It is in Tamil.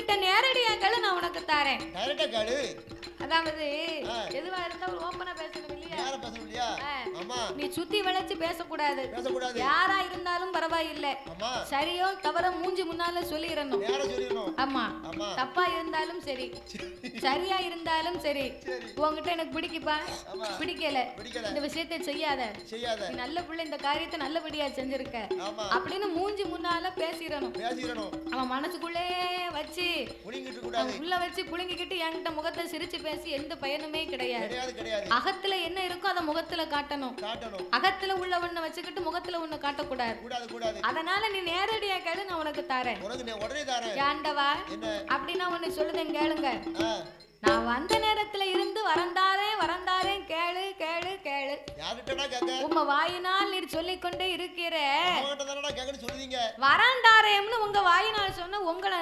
உங்ககிட்ட நேரடியா கேளு, நான் உனக்கு தரேன். டைரக்டா கேளு. அதாவது எதுவா இருந்தா ஒரு ஓப்பனா பேசணும் இல்லையா? யார பேசணும் இல்லையா? ஆமா. நீ சுத்தி வளைச்சு பேசக்கூடாது. பேசக்கூடாது. யாரா இருந்தாலும் பரவாயில்லை. ஆமா. சரியோ தவறோ மூஞ்சி முன்னால சொல்லிரணும். நேரா சொல்லிரணும். ஆமா. ஆமா. தப்பா இருந்தாலும் சரி, சரியா இருந்தாலும் சரி, உன்கிட்ட எனக்கு பிடிக்குப்பா, பிடிக்கல, இந்த விஷயத்தை செய்யாத, நீ நல்ல பிள்ளை, இந்த காரியத்தை நல்லபடியா செஞ்சிருக்க அப்படின்னு மூஞ்சி முன்னால பேசிரணும். அவன் மனசுக்குள்ளே வச்சு உள்ள வச்சு புழுங்கிக்கிட்டு என்கிட்ட முகத்தை சிரிச்சு பேசி எந்த பயனுமே கிடையாது. அகத்துல என்ன இருக்கோ அதை முகத்துல காட்டணும். அகத்துல உள்ள ஒண்ண வச்சுக்கிட்டு முகத்துல ஒண்ணு காட்டக்கூடாது. அதனால நீ நேரடியா கேளு, நான் உனக்கு தரேன். ஆண்டவா அப்படின்னா ஒண்ணு சொல்லுதேன் கேளுங்க. நான் வந்த நேரத்துல இருந்து வரந்தாரேன் கேளு கேளு கேளு. உங்க வாயினால் நீர் சொல்லிக்கொண்டே இருக்கிற வரந்தாரேன்னு உங்க வாயினால் சொன்ன உங்களை